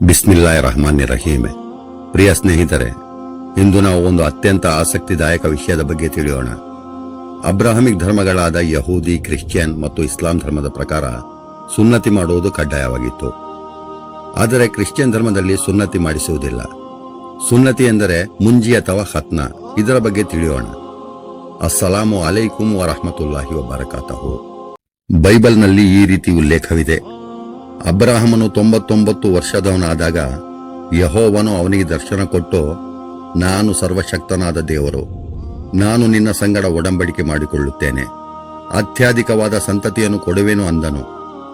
ಬಿಸ್ಮಿಲ್ಲಾಹಿರ್ ರಹಮಾನಿರ್ ರಹೀಮ್. ಪ್ರಿಯ ಸ್ನೇಹಿತರೆ, ಇಂದು ನಾವು ಒಂದು ಅತ್ಯಂತ ಆಸಕ್ತಿದಾಯಕ ವಿಷಯದ ಬಗ್ಗೆ ತಿಳಿಯೋಣ. ಅಬ್ರಾಹಮಿಕ್ ಧರ್ಮಗಳಾದ ಯಹೂದಿ, ಕ್ರಿಶ್ಚಿಯನ್ ಮತ್ತು ಇಸ್ಲಾಂ ಧರ್ಮದ ಪ್ರಕಾರ ಸುನ್ನತಿ ಮಾಡುವುದು ಕಡ್ಡಾಯವಾಗಿತ್ತು. ಆದರೆ ಕ್ರಿಶ್ಚಿಯನ್ ಧರ್ಮದಲ್ಲಿ ಸುನ್ನತಿ ಮಾಡಿಸುವುದಿಲ್ಲ. ಸುನ್ನತಿ ಎಂದರೆ ಮುಂಜಿ ಅಥವಾ ಖತ್ನ. ಇದರ ಬಗ್ಗೆ ತಿಳಿಯೋಣ. ಅಸ್ಸಲಾಮು ಅಲೈಕುಂ ವರಹಮತುಲ್ಲಾಹಿ ವಬರಕಾತಹು. ಬೈಬಲ್ನಲ್ಲಿ ಈ ರೀತಿ ಉಲ್ಲೇಖವಿದೆ. ಅಬ್ರಾಹಮನು 99 ವರ್ಷದವನಾದಾಗ ಯೆಹೋವನು ಅವನಿಗೆ ದರ್ಶನ ಕೊಟ್ಟು, ನಾನು ಸರ್ವಶಕ್ತನಾದ ದೇವರು, ನಾನು ನಿನ್ನ ಸಂಗಡ ಒಡಂಬಡಿಕೆ ಮಾಡಿಕೊಳ್ಳುತ್ತೇನೆ, ಅತ್ಯಧಿಕವಾದ ಸಂತತಿಯನ್ನು ಕೊಡುವೆನು ಅಂದನು.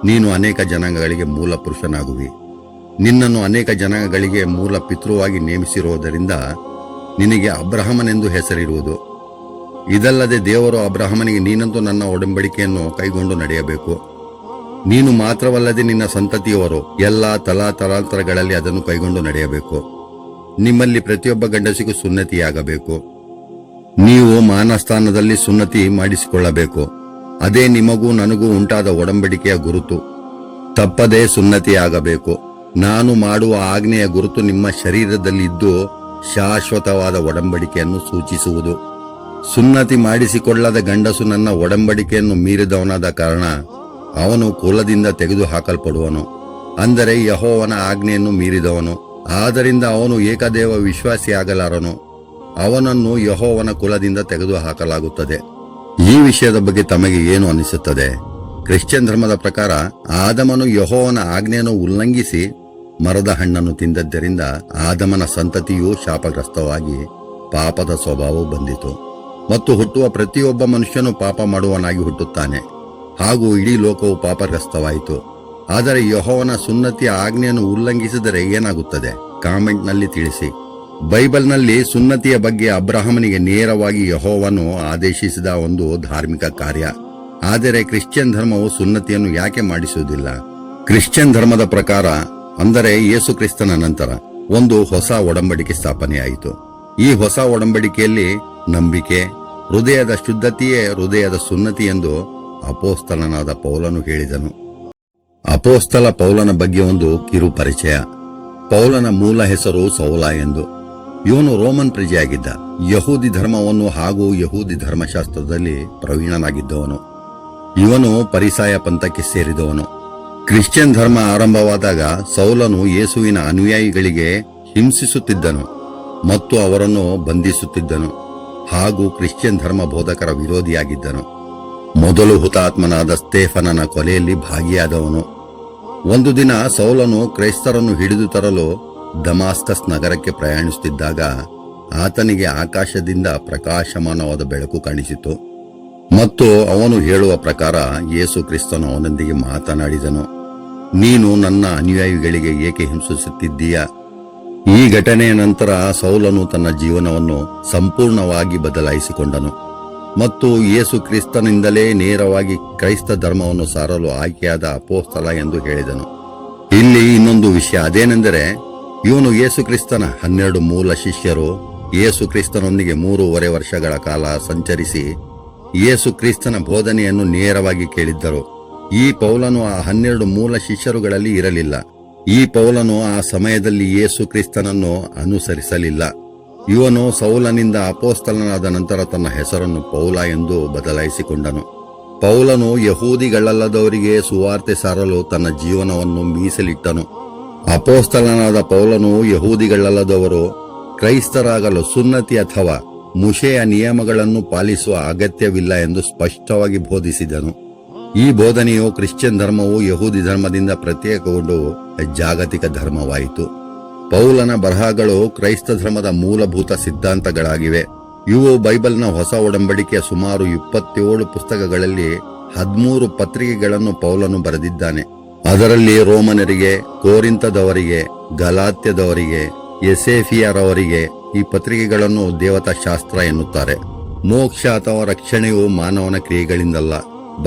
ನೀನು ಅನೇಕ ಜನಾಂಗಗಳಿಗೆ ಮೂಲ ಪುರುಷನಾಗುವಿ. ನಿನ್ನನ್ನು ಅನೇಕ ಜನಾಂಗಗಳಿಗೆ ಮೂಲ ಪಿತೃವಾಗಿ ನೇಮಿಸಿರುವುದರಿಂದ ನಿನಗೆ ಅಬ್ರಹಾಮನೆಂದು ಹೆಸರಿರುವುದು. ಇದಲ್ಲದೆ ದೇವರು ಅಬ್ರಹಾಮನಿಗೆ, ನೀನಂತೂ ನನ್ನ ಒಡಂಬಡಿಕೆಯನ್ನು ಕೈಗೊಂಡು ನಡೆಯಬೇಕು. ನೀನು ಮಾತ್ರವಲ್ಲದೆ ನಿನ್ನ ಸಂತತಿಯವರು ಎಲ್ಲಾ ತಲಾಂತರಗಳಲ್ಲಿ ಅದನ್ನು ಕೈಗೊಂಡು ನಡೆಯಬೇಕು. ನಿಮ್ಮಲ್ಲಿ ಪ್ರತಿಯೊಬ್ಬ ಗಂಡಸಿಗೂ ಸುನ್ನತಿಯಾಗಬೇಕು. ನೀವು ಮಾನಸ್ಥಾನದಲ್ಲಿ ಸುನ್ನತಿ ಮಾಡಿಸಿಕೊಳ್ಳಬೇಕು. ಅದೇ ನಿಮಗೂ ನನಗೂ ಉಂಟಾದ ಒಡಂಬಡಿಕೆಯ ಗುರುತು. ತಪ್ಪದೇ ಸುನ್ನತಿಯಾಗಬೇಕು. ನಾನು ಮಾಡುವ ಆಜ್ಞೆಯ ಗುರುತು ನಿಮ್ಮ ಶರೀರದಲ್ಲಿದ್ದು ಶಾಶ್ವತವಾದ ಒಡಂಬಡಿಕೆಯನ್ನು ಸೂಚಿಸುವುದು. ಸುನ್ನತಿ ಮಾಡಿಸಿಕೊಳ್ಳದ ಗಂಡಸು ನನ್ನ ಒಡಂಬಡಿಕೆಯನ್ನು ಮೀರಿದವನಾದ ಕಾರಣ ಅವನು ಕುಲದಿಂದ ತೆಗೆದು ಹಾಕಲ್ಪಡುವನು, ಅಂದರೆ ಯೆಹೋವನ ಆಜ್ಞೆಯನ್ನು ಮೀರಿದವನು. ಆದ್ದರಿಂದ ಅವನು ಏಕದೇವ ವಿಶ್ವಾಸಿಯಾಗಲಾರನು. ಅವನನ್ನು ಯೆಹೋವನ ಕುಲದಿಂದ ತೆಗೆದು ಹಾಕಲಾಗುತ್ತದೆ. ಈ ವಿಷಯದ ಬಗ್ಗೆ ತಮಗೆ ಏನು ಅನಿಸುತ್ತದೆ? ಕ್ರಿಶ್ಚಿಯನ್ ಧರ್ಮದ ಪ್ರಕಾರ ಆದಮನು ಯೆಹೋವನ ಆಜ್ಞೆಯನ್ನು ಉಲ್ಲಂಘಿಸಿ ಮರದ ಹಣ್ಣನ್ನು ತಿಂದದ್ದರಿಂದ ಆದಮನ ಸಂತತಿಯೂ ಶಾಪಗ್ರಸ್ತವಾಗಿ ಪಾಪದ ಸ್ವಭಾವವು ಬಂದಿತು ಮತ್ತು ಹುಟ್ಟುವ ಪ್ರತಿಯೊಬ್ಬ ಮನುಷ್ಯನು ಪಾಪ ಮಾಡುವನಾಗಿ ಹುಟ್ಟುತ್ತಾನೆ. ಹಾಗೂ ಇಡೀ ಲೋಕವು ಪಾಪಗ್ರಸ್ತವಾಯಿತು. ಆದರೆ ಯೆಹೋವನ ಸುನ್ನತಿಯ ಆಜ್ಞೆಯನ್ನು ಉಲ್ಲಂಘಿಸಿದರೆ ಏನಾಗುತ್ತದೆ? ಕಾಮೆಂಟ್ನಲ್ಲಿ ತಿಳಿಸಿ. ಬೈಬಲ್ನಲ್ಲಿ ಸುನ್ನತಿಯ ಬಗ್ಗೆ ಅಬ್ರಹಾಮನಿಗೆ ನೇರವಾಗಿ ಯೆಹೋವನು ಆದೇಶಿಸಿದ ಒಂದು ಧಾರ್ಮಿಕ ಕಾರ್ಯ. ಆದರೆ ಕ್ರಿಶ್ಚಿಯನ್ ಧರ್ಮವು ಸುನ್ನತಿಯನ್ನು ಯಾಕೆ ಮಾಡಿಸುವುದಿಲ್ಲ? ಕ್ರಿಶ್ಚಿಯನ್ ಧರ್ಮದ ಪ್ರಕಾರ, ಅಂದರೆ ಯೇಸು ಕ್ರಿಸ್ತನ ನಂತರ ಒಂದು ಹೊಸ ಒಡಂಬಡಿಕೆ ಸ್ಥಾಪನೆಯಾಯಿತು. ಈ ಹೊಸ ಒಡಂಬಡಿಕೆಯಲ್ಲಿ ನಂಬಿಕೆ, ಹೃದಯದ ಶುದ್ಧತೆಯೇ ಹೃದಯದ ಸುನ್ನತಿ ಎಂದು ಅಪೋಸ್ತಲನಾದ ಪೌಲನು ಹೇಳಿದನು. ಅಪೋಸ್ತಲ ಪೌಲನ ಬಗ್ಗೆ ಒಂದು ಕಿರು ಪರಿಚಯ. ಪೌಲನ ಮೂಲ ಹೆಸರು ಸೌಲ ಎಂದು. ಇವನು ರೋಮನ್ ಪ್ರಜೆಯಾಗಿದ್ದ. ಯಹೂದಿ ಧರ್ಮವನ್ನು ಹಾಗೂ ಯಹೂದಿ ಧರ್ಮಶಾಸ್ತ್ರದಲ್ಲಿ ಪ್ರವೀಣನಾಗಿದ್ದವನು. ಇವನು ಪರಿಸಾಯ ಪಂಥಕ್ಕೆ ಸೇರಿದವನು. ಕ್ರಿಶ್ಚಿಯನ್ ಧರ್ಮ ಆರಂಭವಾದಾಗ ಸೌಲನು ಯೇಸುವಿನ ಅನುಯಾಯಿಗಳಿಗೆ ಹಿಂಸಿಸುತ್ತಿದ್ದನು ಮತ್ತು ಅವರನ್ನು ಬಂಧಿಸುತ್ತಿದ್ದನು ಹಾಗೂ ಕ್ರಿಶ್ಚಿಯನ್ ಧರ್ಮ ಬೋಧಕರ ವಿರೋಧಿಯಾಗಿದ್ದನು. ಮೊದಲು ಹುತಾತ್ಮನಾದ ಸ್ಟೇಫನನ ಕೊಲೆಯಲ್ಲಿ ಭಾಗಿಯಾದವನು. ಒಂದು ದಿನ ಸೌಲನು ಕ್ರೈಸ್ತರನ್ನು ಹಿಡಿದು ತರಲು ದಮಾಸ್ಕಸ್ ನಗರಕ್ಕೆ ಪ್ರಯಾಣಿಸುತ್ತಿದ್ದಾಗ ಆತನಿಗೆ ಆಕಾಶದಿಂದ ಪ್ರಕಾಶಮಾನವಾದ ಬೆಳಕು ಕಾಣಿಸಿತು ಮತ್ತು ಅವನು ಹೇಳುವ ಪ್ರಕಾರ ಯೇಸು ಕ್ರಿಸ್ತನು ಅವನೊಂದಿಗೆ ಮಾತನಾಡಿದನು. ನೀನು ನನ್ನ ಅನುಯಾಯಿಗಳಿಗೆ ಏಕೆ ಹಿಂಸಿಸುತ್ತಿದ್ದೀಯಾ? ಈ ಘಟನೆಯ ನಂತರ ಸೌಲನು ತನ್ನ ಜೀವನವನ್ನು ಸಂಪೂರ್ಣವಾಗಿ ಬದಲಾಯಿಸಿಕೊಂಡನು ಮತ್ತು ಯೇಸು ಕ್ರಿಸ್ತನಿಂದಲೇ ನೇರವಾಗಿ ಕ್ರೈಸ್ತ ಧರ್ಮವನ್ನು ಸಾರಲು ಆಯ್ಕೆಯಾದ ಅಪೋಸ್ತಲ ಎಂದು ಹೇಳಿದನು. ಇಲ್ಲಿ ಇನ್ನೊಂದು ವಿಷಯ, ಅದೇನೆಂದರೆ ಇವನು ಯೇಸು ಕ್ರಿಸ್ತನ 12 ಮೂಲ ಶಿಷ್ಯರು ಯೇಸು ಕ್ರಿಸ್ತನೊಂದಿಗೆ 3.5 ವರ್ಷಗಳ ಕಾಲ ಸಂಚರಿಸಿ ಯೇಸು ಕ್ರಿಸ್ತನ ಬೋಧನೆಯನ್ನು ನೇರವಾಗಿ ಕೇಳಿದ್ದರು. ಈ ಪೌಲನು ಆ 12 ಮೂಲ ಶಿಷ್ಯರುಗಳಲ್ಲಿ ಇರಲಿಲ್ಲ. ಈ ಪೌಲನು ಆ ಸಮಯದಲ್ಲಿ ಯೇಸು ಕ್ರಿಸ್ತನನ್ನು ಅನುಸರಿಸಲಿಲ್ಲ. ಇವನು ಸೌಲನಿಂದ ಅಪೋಸ್ತಲನಾದ ನಂತರ ತನ್ನ ಹೆಸರನ್ನು ಪೌಲ ಎಂದು ಬದಲಾಯಿಸಿಕೊಂಡನು. ಪೌಲನು ಯಹೂದಿಗಳಲ್ಲದವರಿಗೆ ಸುವಾರ್ತೆ ಸಾರಲು ತನ್ನ ಜೀವನವನ್ನು ಮೀಸಲಿಟ್ಟನು. ಅಪೋಸ್ತಲನಾದ ಪೌಲನು ಯಹೂದಿಗಳಲ್ಲದವರು ಕ್ರೈಸ್ತರಾಗಲು ಸುನ್ನತಿ ಅಥವಾ ಮುಷೆಯ ನಿಯಮಗಳನ್ನು ಪಾಲಿಸುವ ಅಗತ್ಯವಿಲ್ಲ ಎಂದು ಸ್ಪಷ್ಟವಾಗಿ ಬೋಧಿಸಿದನು. ಈ ಬೋಧನೆಯು ಕ್ರಿಶ್ಚಿಯನ್ ಧರ್ಮವು ಯಹೂದಿ ಧರ್ಮದಿಂದ ಪ್ರತ್ಯೇಕಗೊಂಡು ಜಾಗತಿಕ ಧರ್ಮವಾಯಿತು. ಪೌಲನ ಬರಹಗಳು ಕ್ರೈಸ್ತ ಧರ್ಮದ ಮೂಲಭೂತ ಸಿದ್ಧಾಂತಗಳಾಗಿವೆ. ಇವು ಬೈಬಲ್ನ ಹೊಸ ಒಡಂಬಡಿಕೆಯ ಸುಮಾರು 27 ಪುಸ್ತಕಗಳಲ್ಲಿ 13 ಪತ್ರಿಕೆಗಳನ್ನು ಪೌಲನು ಬರೆದಿದ್ದಾನೆ. ಅದರಲ್ಲಿ ರೋಮನರಿಗೆ, ಕೋರಿಂತದವರಿಗೆ, ಗಲಾತ್ಯದವರಿಗೆ, ಎಸೇಫಿಯರವರಿಗೆ ಈ ಪತ್ರಿಕೆಗಳನ್ನು ದೇವತಾಶಾಸ್ತ್ರ ಎನ್ನುತ್ತಾರೆ. ಮೋಕ್ಷ ಅಥವಾ ರಕ್ಷಣೆಯು ಮಾನವನ ಕ್ರಿಯೆಗಳಿಂದಲ್ಲ,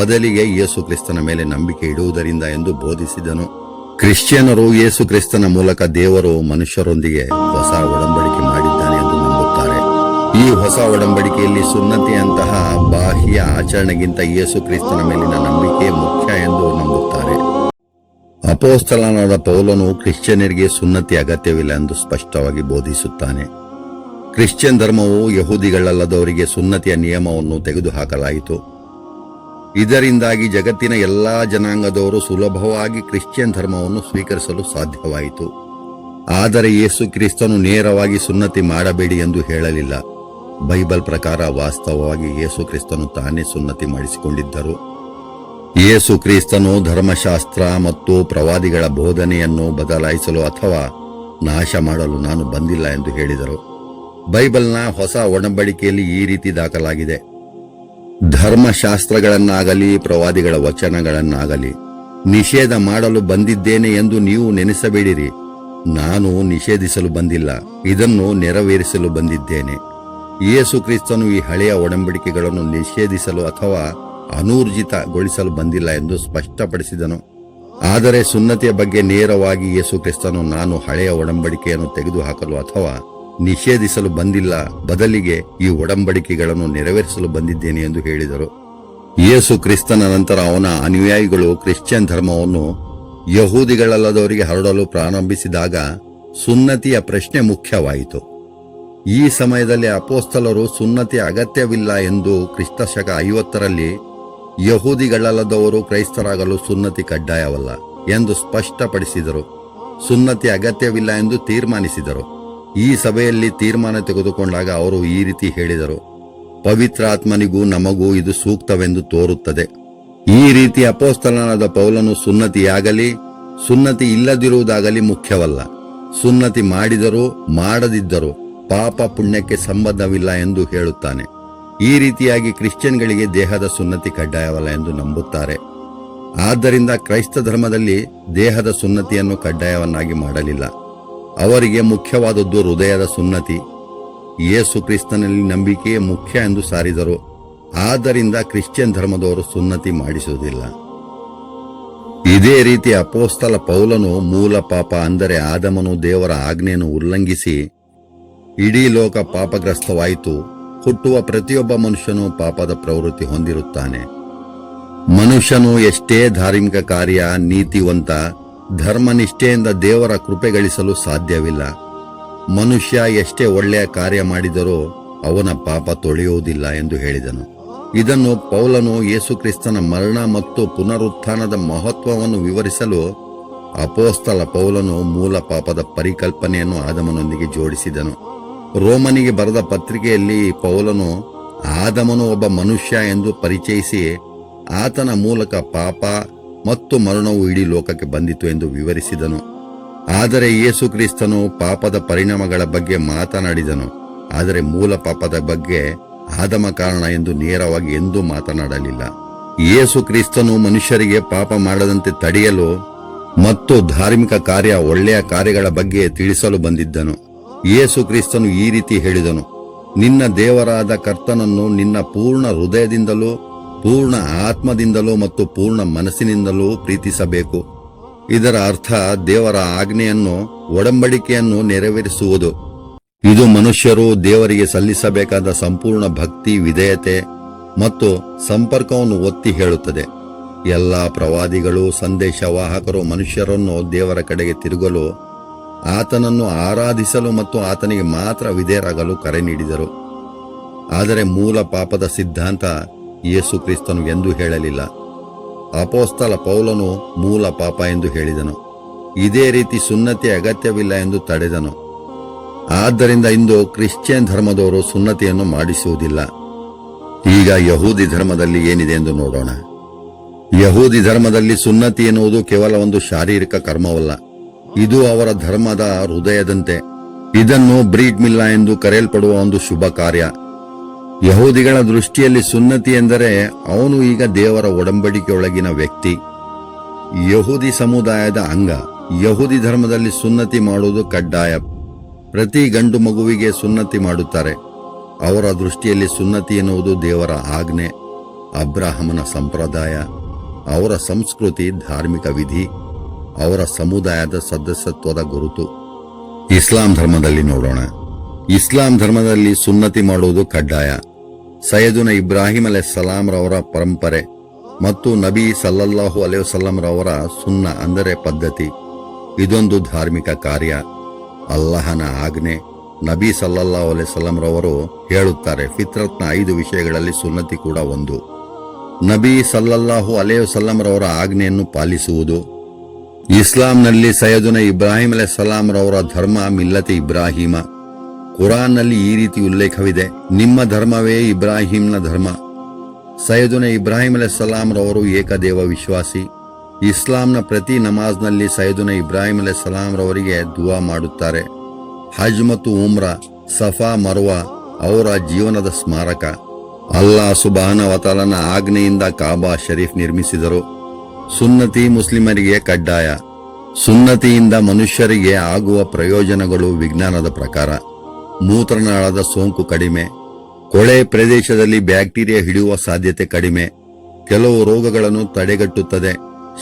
ಬದಲಿಗೆ ಯೇಸು ಕ್ರಿಸ್ತನ ಮೇಲೆ ನಂಬಿಕೆ ಇಡುವುದರಿಂದ ಎಂದು ಬೋಧಿಸಿದನು. ಕ್ರಿಶ್ಚಿಯನರು ಯೇಸು ಕ್ರಿಸ್ತನ ಮೂಲಕ ದೇವರು ಮನುಷ್ಯರೊಂದಿಗೆ ಹೊಸ ಒಡಂಬಡಿಕೆ ಮಾಡಿದ್ದಾನೆ ಎಂದು ನಂಬುತ್ತಾರೆ. ಈ ಹೊಸ ಒಡಂಬಡಿಕೆಯಲ್ಲಿ ಸುನ್ನತಿಯಂತಹ ಬಾಹ್ಯ ಆಚರಣೆಗಿಂತ ಯೇಸು ಕ್ರಿಸ್ತನ ಮೇಲಿನ ನಂಬಿಕೆ ಮುಖ್ಯ ಎಂದು ನಂಬುತ್ತಾರೆ. ಅಪೊಸ್ತಲನಾದ ಪೌಲನು ಕ್ರಿಶ್ಚಿಯನರಿಗೆ ಸುನ್ನತಿ ಅಗತ್ಯವಿಲ್ಲ ಎಂದು ಸ್ಪಷ್ಟವಾಗಿ ಬೋಧಿಸುತ್ತಾನೆ. ಕ್ರಿಶ್ಚಿಯನ್ ಧರ್ಮವು ಯಹೂದಿಗಳಲ್ಲದವರಿಗೆ ಸುನ್ನತಿಯ ನಿಯಮವನ್ನು ತೆಗೆದುಹಾಕಲಾಯಿತು. ಇದರಿಂದಾಗಿ ಜಗತ್ತಿನ ಎಲ್ಲಾ ಜನಾಂಗದವರು ಸುಲಭವಾಗಿ ಕ್ರಿಶ್ಚಿಯನ್ ಧರ್ಮವನ್ನು ಸ್ವೀಕರಿಸಲು ಸಾಧ್ಯವಾಯಿತು. ಆದರೆ ಯೇಸು ಕ್ರಿಸ್ತನು ನೇರವಾಗಿ ಸುನ್ನತಿ ಮಾಡಬೇಡಿ ಎಂದು ಹೇಳಲಿಲ್ಲ. ಬೈಬಲ್ ಪ್ರಕಾರ ವಾಸ್ತವವಾಗಿ ಯೇಸು ಕ್ರಿಸ್ತನು ತಾನೇ ಸುನ್ನತಿ ಮಾಡಿಸಿಕೊಂಡಿದ್ದರು. ಯೇಸು ಕ್ರಿಸ್ತನು ಧರ್ಮಶಾಸ್ತ್ರ ಮತ್ತು ಪ್ರವಾದಿಗಳ ಬೋಧನೆಯನ್ನು ಬದಲಾಯಿಸಲು ಅಥವಾ ನಾಶ ಮಾಡಲು ನಾನು ಬಂದಿಲ್ಲ ಎಂದು ಹೇಳಿದರು. ಬೈಬಲ್ನ ಹೊಸ ಒಡಂಬಡಿಕೆಯಲ್ಲಿ ಈ ರೀತಿ ದಾಖಲಾಗಿದೆ: ಧರ್ಮಶಾಸ್ತ್ರಗಳನ್ನಾಗಲಿ ಪ್ರವಾದಿಗಳ ವಚನಗಳನ್ನಾಗಲಿ ನಿಷೇಧ ಮಾಡಲು ಬಂದಿದ್ದೇನೆ ಎಂದು ನೀವು ನೆನೆಸಬೇಡಿರಿ. ನಾನು ನಿಷೇಧಿಸಲು ಬಂದಿಲ್ಲ, ಇದನ್ನು ನೆರವೇರಿಸಲು ಬಂದಿದ್ದೇನೆ. ಯೇಸು ಕ್ರಿಸ್ತನು ಈ ಹಳೆಯ ಒಡಂಬಡಿಕೆಗಳನ್ನು ನಿಷೇಧಿಸಲು ಅಥವಾ ಅನೂರ್ಜಿತಗೊಳಿಸಲು ಬಂದಿಲ್ಲ ಎಂದು ಸ್ಪಷ್ಟಪಡಿಸಿದನು. ಆದರೆ ಸುನ್ನತಿಯ ಬಗ್ಗೆ ನೇರವಾಗಿ ಯೇಸು ಕ್ರಿಸ್ತನು ನಾನು ಹಳೆಯ ಒಡಂಬಡಿಕೆಯನ್ನು ತೆಗೆದುಹಾಕಲು ಅಥವಾ ನಿಷೇಧಿಸಲು ಬಂದಿಲ್ಲ, ಬದಲಿಗೆ ಈ ಒಡಂಬಡಿಕೆಗಳನ್ನು ನೆರವೇರಿಸಲು ಬಂದಿದ್ದೇನೆ ಎಂದು ಹೇಳಿದರು. ಯೇಸು ಕ್ರಿಸ್ತನ ನಂತರ ಅವನ ಅನುಯಾಯಿಗಳು ಕ್ರಿಶ್ಚಿಯನ್ ಧರ್ಮವನ್ನು ಯಹೂದಿಗಳಲ್ಲದವರಿಗೆ ಹರಡಲು ಪ್ರಾರಂಭಿಸಿದಾಗ ಸುನ್ನತಿಯ ಪ್ರಶ್ನೆ ಮುಖ್ಯವಾಯಿತು. ಈ ಸಮಯದಲ್ಲಿ ಅಪೊಸ್ತಲರು ಸುನ್ನತಿಯ ಅಗತ್ಯವಿಲ್ಲ ಎಂದು ಕ್ರಿಸ್ತಶಕ 50ರಲ್ಲಿ ಯಹೂದಿಗಳಲ್ಲದವರು ಕ್ರೈಸ್ತರಾಗಲು ಸುನ್ನತಿ ಕಡ್ಡಾಯವಲ್ಲ ಎಂದು ಸ್ಪಷ್ಟಪಡಿಸಿದರು. ಸುನ್ನತಿ ಅಗತ್ಯವಿಲ್ಲ ಎಂದು ತೀರ್ಮಾನಿಸಿದರು. ಈ ಸಭೆಯಲ್ಲಿ ತೀರ್ಮಾನ ತೆಗೆದುಕೊಂಡಾಗ ಅವರು ಈ ರೀತಿ ಹೇಳಿದರು: ಪವಿತ್ರಾತ್ಮನಿಗೂ ನಮಗೂ ಇದು ಸೂಕ್ತವೆಂದು ತೋರುತ್ತದೆ. ಈ ರೀತಿ ಅಪೊಸ್ತಲನಾದ ಪೌಲನು ಸುನ್ನತಿಯಾಗಲಿ ಸುನ್ನತಿ ಇಲ್ಲದಿರುವುದಾಗಲಿ ಮುಖ್ಯವಲ್ಲ, ಸುನ್ನತಿ ಮಾಡಿದರೂ ಮಾಡದಿದ್ದರೂ ಪಾಪ ಪುಣ್ಯಕ್ಕೆ ಸಂಬಂಧವಿಲ್ಲ ಎಂದು ಹೇಳುತ್ತಾನೆ. ಈ ರೀತಿಯಾಗಿ ಕ್ರಿಶ್ಚಿಯನ್ಗಳಿಗೆ ದೇಹದ ಸುನ್ನತಿ ಕಡ್ಡಾಯವಲ್ಲ ಎಂದು ನಂಬುತ್ತಾರೆ. ಆದ್ದರಿಂದ ಕ್ರೈಸ್ತ ಧರ್ಮದಲ್ಲಿ ದೇಹದ ಸುನ್ನತಿಯನ್ನು ಕಡ್ಡಾಯವನ್ನಾಗಿ ಮಾಡಲಿಲ್ಲ. ಅವರಿಗೆ ಮುಖ್ಯವಾದದ್ದು ಹೃದಯದ ಸುನ್ನತಿ. ಯೇಸು ಕ್ರಿಸ್ತನಲ್ಲಿ ನಂಬಿಕೆಯೇ ಮುಖ್ಯ ಎಂದು ಸಾರಿದರು. ಆದ್ದರಿಂದ ಕ್ರಿಶ್ಚಿಯನ್ ಧರ್ಮದವರು ಸುನ್ನತಿ ಮಾಡಿಸುವುದಿಲ್ಲ. ಇದೇ ರೀತಿ ಅಪೊಸ್ತಲ ಪೌಲನು ಮೂಲ ಪಾಪ ಅಂದರೆ ಆದಮನು ದೇವರ ಆಜ್ಞೆಯನ್ನು ಉಲ್ಲಂಘಿಸಿ ಇಡೀ ಲೋಕ ಪಾಪಗ್ರಸ್ತವಾಯಿತು. ಹುಟ್ಟುವ ಪ್ರತಿಯೊಬ್ಬ ಮನುಷ್ಯನು ಪಾಪದ ಪ್ರವೃತ್ತಿ ಹೊಂದಿರುತ್ತಾನೆ. ಮನುಷ್ಯನು ಎಷ್ಟೇ ಧಾರ್ಮಿಕ ಕಾರ್ಯ, ನೀತಿವಂತ, ಧರ್ಮನಿಷ್ಠೆಯಿಂದ ದೇವರ ಕೃಪೆ ಗಳಿಸಲು ಸಾಧ್ಯವಿಲ್ಲ. ಮನುಷ್ಯ ಎಷ್ಟೇ ಒಳ್ಳೆಯ ಕಾರ್ಯ ಮಾಡಿದರೂ ಅವನ ಪಾಪ ತೊಳೆಯುವುದಿಲ್ಲ ಎಂದು ಹೇಳಿದನು. ಇದನ್ನು ಪೌಲನು ಯೇಸು ಕ್ರಿಸ್ತನ ಮರಣ ಮತ್ತು ಪುನರುತ್ಥಾನದ ಮಹತ್ವವನ್ನು ವಿವರಿಸಲು ಅಪೊಸ್ತಲ ಪೌಲನು ಮೂಲ ಪಾಪದ ಪರಿಕಲ್ಪನೆಯನ್ನು ಆದಮನೊಂದಿಗೆ ಜೋಡಿಸಿದನು. ರೋಮನಿಗೆ ಬರೆದ ಪತ್ರಿಕೆಯಲ್ಲಿ ಪೌಲನು ಆದಮನು ಒಬ್ಬ ಮನುಷ್ಯ ಎಂದು ಪರಿಚಯಿಸಿ ಆತನ ಮೂಲಕ ಪಾಪ ಮತ್ತು ಮರಣವು ಇಡೀ ಲೋಕಕ್ಕೆ ಬಂದಿತು ಎಂದು ವಿವರಿಸಿದನು. ಆದರೆ ಯೇಸು ಕ್ರಿಸ್ತನು ಪಾಪದ ಪರಿಣಾಮಗಳ ಬಗ್ಗೆ ಮಾತನಾಡಿದನು. ಆದರೆ ಮೂಲ ಪಾಪದ ಬಗ್ಗೆ ಆದಮ ಕಾರಣ ಎಂದು ನೇರವಾಗಿ ಎಂದೂ ಮಾತನಾಡಲಿಲ್ಲ. ಯೇಸು ಕ್ರಿಸ್ತನು ಮನುಷ್ಯರಿಗೆ ಪಾಪ ಮಾಡದಂತೆ ತಡೆಯಲು ಮತ್ತು ಧಾರ್ಮಿಕ ಕಾರ್ಯ, ಒಳ್ಳೆಯ ಕಾರ್ಯಗಳ ಬಗ್ಗೆ ತಿಳಿಸಲು ಬಂದಿದ್ದನು. ಯೇಸು ಕ್ರಿಸ್ತನು ಈ ರೀತಿ ಹೇಳಿದನು: ನಿನ್ನ ದೇವರಾದ ಕರ್ತನನ್ನು ನಿನ್ನ ಪೂರ್ಣ ಹೃದಯದಿಂದಲೂ ಪೂರ್ಣ ಆತ್ಮದಿಂದಲೂ ಮತ್ತು ಪೂರ್ಣ ಮನಸ್ಸಿನಿಂದಲೂ ಪ್ರೀತಿಸಬೇಕು. ಇದರ ಅರ್ಥ ದೇವರ ಆಜ್ಞೆಯನ್ನು, ಒಡಂಬಡಿಕೆಯನ್ನು ನೆರವೇರಿಸುವುದು. ಇದು ಮನುಷ್ಯರು ದೇವರಿಗೆ ಸಲ್ಲಿಸಬೇಕಾದ ಸಂಪೂರ್ಣ ಭಕ್ತಿ, ವಿಧೇಯತೆ ಮತ್ತು ಸಂಪರ್ಕವನ್ನು ಒತ್ತಿ ಹೇಳುತ್ತದೆ. ಎಲ್ಲಾ ಪ್ರವಾದಿಗಳು, ಸಂದೇಶವಾಹಕರು ಮನುಷ್ಯರನ್ನು ದೇವರ ಕಡೆಗೆ ತಿರುಗಲು, ಆತನನ್ನು ಆರಾಧಿಸಲು ಮತ್ತು ಆತನಿಗೆ ಮಾತ್ರ ವಿಧೇಯರಾಗಲು ಕರೆ ನೀಡಿದರು. ಆದರೆ ಮೂಲ ಪಾಪದ ಸಿದ್ಧಾಂತ ಯೇಸು ಕ್ರಿಸ್ತನು ಎಂದೂ ಹೇಳಲಿಲ್ಲ. ಅಪೊಸ್ತಲ ಪೌಲನು ಮೂಲ ಪಾಪ ಎಂದು ಹೇಳಿದನು. ಇದೇ ರೀತಿ ಸುನ್ನತಿ ಅಗತ್ಯವಿಲ್ಲ ಎಂದು ತಡೆದನು. ಆದ್ದರಿಂದ ಇಂದು ಕ್ರಿಶ್ಚಿಯನ್ ಧರ್ಮದವರು ಸುನ್ನತಿಯನ್ನು ಮಾಡಿಸುವುದಿಲ್ಲ. ಈಗ ಯಹೂದಿ ಧರ್ಮದಲ್ಲಿ ಏನಿದೆ ಎಂದು ನೋಡೋಣ. ಯಹೂದಿ ಧರ್ಮದಲ್ಲಿ ಸುನ್ನತಿ ಎನ್ನುವುದು ಕೇವಲ ಒಂದು ಶಾರೀರಿಕ ಕರ್ಮವಲ್ಲ, ಇದು ಅವರ ಧರ್ಮದ ಹೃದಯದಂತೆ. ಇದನ್ನು ಬ್ರೀಡ್ ಮಿಲ್ಲಾ ಎಂದು ಕರೆಯಲ್ಪಡುವ ಒಂದು ಶುಭ ಕಾರ್ಯ. ಯಹೂದಿಗಳ ದೃಷ್ಟಿಯಲ್ಲಿ ಸುನ್ನತಿ ಎಂದರೆ ಅವನು ಈಗ ದೇವರ ಒಡಂಬಡಿಕೆಯೊಳಗಿನ ವ್ಯಕ್ತಿ, ಯಹೂದಿ ಸಮುದಾಯದ ಅಂಗ. ಯಹೂದಿ ಧರ್ಮದಲ್ಲಿ ಸುನ್ನತಿ ಮಾಡುವುದು ಕಡ್ಡಾಯ. ಪ್ರತಿ ಗಂಡು ಮಗುವಿಗೆ ಸುನ್ನತಿ ಮಾಡುತ್ತಾರೆ. ಅವರ ದೃಷ್ಟಿಯಲ್ಲಿ ಸುನ್ನತಿ ಎನ್ನುವುದು ದೇವರ ಆಜ್ಞೆ, ಅಬ್ರಹಾಮನ ಸಂಪ್ರದಾಯ, ಅವರ ಸಂಸ್ಕೃತಿ, ಧಾರ್ಮಿಕ ವಿಧಿ, ಅವರ ಸಮುದಾಯದ ಸದಸ್ಯತ್ವದ ಗುರುತು. ಇಸ್ಲಾಂ ಧರ್ಮದಲ್ಲಿ ನೋಡೋಣ. ಇಸ್ಲಾಂ ಧರ್ಮದಲ್ಲಿ ಸುನ್ನತಿ ಮಾಡುವುದು ಕಡ್ಡಾಯ. ಸೈಯದುನ ಇಬ್ರಾಹಿಂ ಅಲೈಹಿಸ್ಸಲಾಂ ರವರ ಪರಂಪರೆ ಮತ್ತು ನಬಿ ಸಲ್ಲಲ್ಲಾಹು ಅಲೈಹಿ ವಸಲ್ಲಂ ರವರ ಸುನ್ನ ಅಂದರೆ ಪದ್ಧತಿ. ಇದೊಂದು ಧಾರ್ಮಿಕ ಕಾರ್ಯ, ಅಲ್ಲಹನ ಆಜ್ಞೆ. ನಬಿ ಸಲ್ಲಲ್ಲಾಹು ಅಲೈಹಿ ವಸಲ್ಲಂ ರವರು ಹೇಳುತ್ತಾರೆ, ಫಿತ್ರತ್ನ 5 ವಿಷಯಗಳಲ್ಲಿ ಸುನ್ನತಿ ಕೂಡ ಒಂದು. ನಬಿ ಸಲ್ಲಲ್ಲಾಹು ಅಲೈಹಿ ವಸಲ್ಲಂ ರವರ ಆಜ್ಞೆಯನ್ನು ಪಾಲಿಸುವುದು. ಇಸ್ಲಾಂನಲ್ಲಿ ಸೈಯದುನ ಇಬ್ರಾಹಿಂ ಅಲೈಹಿಸ್ಸಲಾಂ ರವರ ಧರ್ಮ ಮಿಲ್ಲತೆ ಇಬ್ರಾಹಿಮ. ಕುರಾನ್ನಲ್ಲಿ ಈ ರೀತಿ ಉಲ್ಲೇಖವಿದೆ, ನಿಮ್ಮ ಧರ್ಮವೇ ಇಬ್ರಾಹಿಂನ ಧರ್ಮ. ಸೈಯದುನ ಇಬ್ರಾಹಿಂ ಅಲೈಹಿಸ್ಸಲಾಂ ರವರು ಏಕದೇವ ವಿಶ್ವಾಸಿ. ಇಸ್ಲಾಂನ ಪ್ರತಿ ನಮಾಜ್ನಲ್ಲಿ ಸೈಯದುನ ಇಬ್ರಾಹಿಂ ಅಲೈಹಿಸ್ಸಲಾಂ ರವರಿಗೆ ದುವಾ ಮಾಡುತ್ತಾರೆ. ಹಜ್ ಮತ್ತು ಉಮ್ರಾ, ಸಫಾ ಮರ್ವಾ ಅವರ ಜೀವನದ ಸ್ಮಾರಕ. ಅಲ್ಲಾಹ್ ಸುಬ್ಹಾನಹು ವ ತಆಲನ ಆಜ್ಞೆಯಿಂದ ಕಾಬಾ ಶರೀಫ್ ನಿರ್ಮಿಸಿದರು. ಸುನ್ನತಿ ಮುಸ್ಲಿಮರಿಗೆ ಕಡ್ಡಾಯ. ಸುನ್ನತಿಯಿಂದ ಮನುಷ್ಯರಿಗೆ ಆಗುವ ಪ್ರಯೋಜನಗಳು ವಿಜ್ಞಾನದ ಪ್ರಕಾರ: ಮೂತ್ರನಾಳದ ಸೋಂಕು ಕಡಿಮೆ, ಕೊಳೆ ಪ್ರದೇಶದಲ್ಲಿ ಬ್ಯಾಕ್ಟೀರಿಯಾ ಹಿಡಿಯುವ ಸಾಧ್ಯತೆ ಕಡಿಮೆ, ಕೆಲವು ರೋಗಗಳನ್ನು ತಡೆಗಟ್ಟುತ್ತದೆ,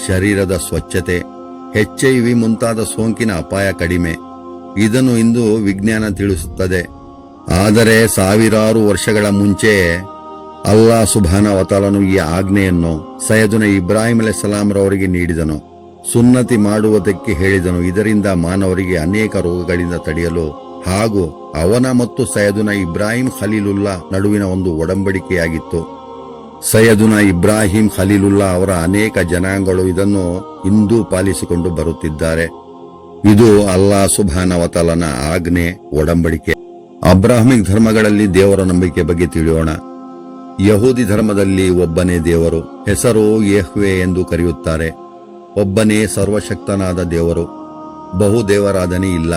ಶರೀರದ ಸ್ವಚ್ಛತೆ, HIV ಮುಂತಾದ ಸೋಂಕಿನ ಅಪಾಯ ಕಡಿಮೆ. ಇದನ್ನು ಇಂದು ವಿಜ್ಞಾನ ತಿಳಿಸುತ್ತದೆ. ಆದರೆ ಸಾವಿರಾರು ವರ್ಷಗಳ ಮುಂಚೆಯೇ ಅಲ್ಲಾಹ್ ಸುಬ್ಹಾನಹು ವ ತಆಲನು ಈ ಆಜ್ಞೆಯನ್ನು ಸೈಯದುನ ಇಬ್ರಾಹಿಂ ಅಲೈಹಿಸ್ಸಲಾಂ ರವರಿಗೆ ನೀಡಿದನು, ಸುನ್ನತಿ ಮಾಡುವುದಕ್ಕೆ ಹೇಳಿದನು. ಇದರಿಂದ ಮಾನವರಿಗೆ ಅನೇಕ ರೋಗಗಳಿಂದ ತಡೆಯಲು ಹಾಗೂ ಅವನ ಮತ್ತು ಸೈಯದುನ ಇಬ್ರಾಹಿಂ ಖಲೀಲುಲ್ಲಾ ನಡುವಿನ ಒಂದು ಒಡಂಬಡಿಕೆಯಾಗಿತ್ತು. ಸೈಯದುನ ಇಬ್ರಾಹಿಂ ಖಲೀಲುಲ್ಲಾ ಅವರ ಅನೇಕ ಜನಾಂಗಗಳು ಇದನ್ನು ಇಂದೂ ಪಾಲಿಸಿಕೊಂಡು ಬರುತ್ತಿದ್ದಾರೆ. ಇದು ಅಲ್ಲಾಹ್ ಸುಬ್ಹಾನಹು ವ ತಆಲನ ಆಜ್ಞೆ, ಒಡಂಬಡಿಕೆ. ಅಬ್ರಾಹ್ಮಿಕ್ ಧರ್ಮಗಳಲ್ಲಿ ದೇವರ ನಂಬಿಕೆ ಬಗ್ಗೆ ತಿಳಿಯೋಣ. ಯಹೂದಿ ಧರ್ಮದಲ್ಲಿ ಒಬ್ಬನೇ ದೇವರು, ಹೆಸರು ಯೆಹ್ವೆ ಎಂದು ಕರೆಯುತ್ತಾರೆ. ಒಬ್ಬನೇ ಸರ್ವಶಕ್ತನಾದ ದೇವರು, ಬಹು ದೇವರಾಧನೆ ಇಲ್ಲ.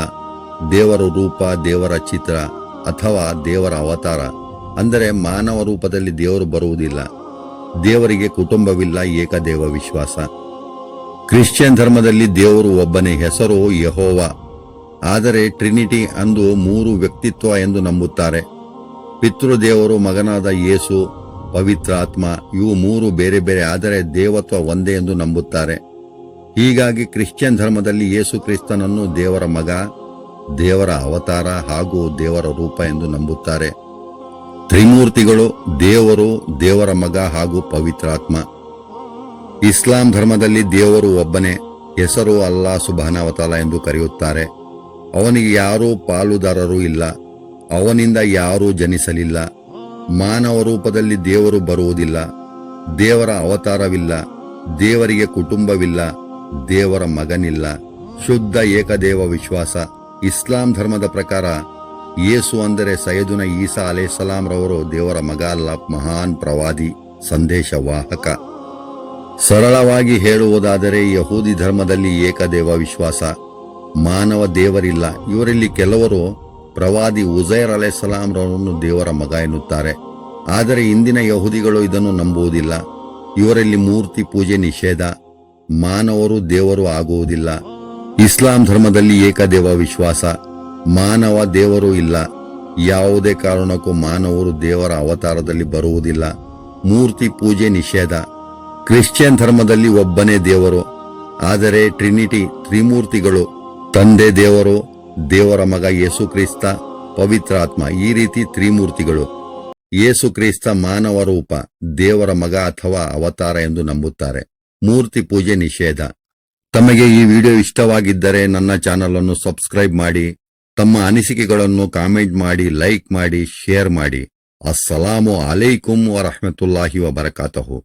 ದೇವರ ರೂಪ, ದೇವರ ಚಿತ್ರ ಅಥವಾ ದೇವರ ಅವತಾರ ಅಂದರೆ ಮಾನವ ರೂಪದಲ್ಲಿ ದೇವರು ಬರುವುದಿಲ್ಲ. ದೇವರಿಗೆ ಕುಟುಂಬವಿಲ್ಲ, ಏಕದೇವ ವಿಶ್ವಾಸ. ಕ್ರಿಶ್ಚಿಯನ್ ಧರ್ಮದಲ್ಲಿ ದೇವರು ಒಬ್ಬನೇ, ಹೆಸರು ಯೆಹೋವ. ಆದರೆ ಟ್ರಿನಿಟಿ ಅಂದು 3 ವ್ಯಕ್ತಿತ್ವ ಎಂದು ನಂಬುತ್ತಾರೆ. ಪಿತೃದೇವರು, ಮಗನಾದ ಯೇಸು, ಪವಿತ್ರಾತ್ಮ ಇವು 3 ಬೇರೆ ಬೇರೆ, ಆದರೆ ದೇವತ್ವ ಒಂದೇ ಎಂದು ನಂಬುತ್ತಾರೆ. ಹೀಗಾಗಿ ಕ್ರಿಶ್ಚಿಯನ್ ಧರ್ಮದಲ್ಲಿ ಯೇಸು ಕ್ರಿಸ್ತನನ್ನು ದೇವರ ಮಗ, ದೇವರ ಅವತಾರ ಹಾಗೂ ದೇವರ ರೂಪ ಎಂದು ನಂಬುತ್ತಾರೆ. ತ್ರಿಮೂರ್ತಿಗಳು ದೇವರು, ದೇವರ ಮಗ ಹಾಗೂ ಪವಿತ್ರಾತ್ಮ. ಇಸ್ಲಾಂ ಧರ್ಮದಲ್ಲಿ ದೇವರು ಒಬ್ಬನೇ, ಹೆಸರು ಅಲ್ಲಾಹ್ ಸುಬ್ಹಾನಹು ವ ತಆಲಾ ಎಂದು ಕರೆಯುತ್ತಾರೆ. ಅವನಿಗೆ ಯಾರೂ ಪಾಲುದಾರರೂ ಇಲ್ಲ, ಅವನಿಂದ ಯಾರೂ ಜನಿಸಲಿಲ್ಲ. ಮಾನವ ರೂಪದಲ್ಲಿ ದೇವರು ಬರುವುದಿಲ್ಲ, ದೇವರ ಅವತಾರವಿಲ್ಲ, ದೇವರಿಗೆ ಕುಟುಂಬವಿಲ್ಲ, ದೇವರ ಮಗನಿಲ್ಲ. ಶುದ್ಧ ಏಕದೇವ ವಿಶ್ವಾಸ. ಇಸ್ಲಾಂ ಧರ್ಮದ ಪ್ರಕಾರ ಯೇಸು ಅಂದರೆ ಸೈಯದುನ ಈಸಾ ಅಲೈಹಿಸ್ಸಲಾಂ ರವರು ದೇವರ ಮಗ ಅಲ್ಲ, ಮಹಾನ್ ಪ್ರವಾದಿ, ಸಂದೇಶವಾಹಕ. ಸರಳವಾಗಿ ಹೇಳುವುದಾದರೆ ಯಹೂದಿ ಧರ್ಮದಲ್ಲಿ ಏಕದೇವ ವಿಶ್ವಾಸ, ಮಾನವ ದೇವರಿಲ್ಲ. ಇವರಲ್ಲಿ ಕೆಲವರು ಪ್ರವಾದಿ ಉಜೈರ್ ಅಲೈಹಿಸ್ಸಲಾಂ ರವರನ್ನು ದೇವರ ಮಗ ಎನ್ನುತ್ತಾರೆ. ಆದರೆ ಇಂದಿನ ಯಹೂದಿಗಳು ಇದನ್ನು ನಂಬುವುದಿಲ್ಲ. ಇವರಲ್ಲಿ ಮೂರ್ತಿ ಪೂಜೆ ನಿಷೇಧ, ಮಾನವರು ದೇವರು ಆಗುವುದಿಲ್ಲ. ಇಸ್ಲಾಂ ಧರ್ಮದಲ್ಲಿ ಏಕದೇವ ವಿಶ್ವಾಸ, ಮಾನವ ದೇವರು ಇಲ್ಲ. ಯಾವುದೇ ಕಾರಣಕ್ಕೂ ಮಾನವರು ದೇವರ ಅವತಾರದಲ್ಲಿ ಬರುವುದಿಲ್ಲ. ಮೂರ್ತಿ ಪೂಜೆ ನಿಷೇಧ. ಕ್ರಿಶ್ಚಿಯನ್ ಧರ್ಮದಲ್ಲಿ ಒಬ್ಬನೇ ದೇವರು, ಆದರೆ ಟ್ರಿನಿಟಿ, ತ್ರಿಮೂರ್ತಿಗಳು, ತಂದೆ ದೇವರು, ದೇವರ ಮಗ ಯೇಸು ಕ್ರಿಸ್ತ, ಪವಿತ್ರಾತ್ಮ ಈ ರೀತಿ ತ್ರಿಮೂರ್ತಿಗಳು. ಯೇಸು ಕ್ರಿಸ್ತ ಮಾನವ ರೂಪ, ದೇವರ ಮಗ ಅಥವಾ ಅವತಾರ ಎಂದು ನಂಬುತ್ತಾರೆ. ಮೂರ್ತಿ ಪೂಜೆ ನಿಷೇಧ. ತಮಗೆ ಈ ವಿಡಿಯೋ ಇಷ್ಟವಾಗಿದ್ದರೆ ನನ್ನ ಚಾನಲ್ ಅನ್ನು ಸಬ್ಸ್ಕ್ರೈಬ್ ಮಾಡಿ, ತಮ್ಮ ಅನಿಸಿಕೆಗಳನ್ನು ಕಾಮೆಂಟ್ ಮಾಡಿ, ಲೈಕ್ ಮಾಡಿ, ಶೇರ್ ಮಾಡಿ. ಅಸ್ಸಲಾಮು ಅಲೈಕುಂ ವರಹಮತುಲ್ಲಾಹಿ ವಬರಕಾತಹು.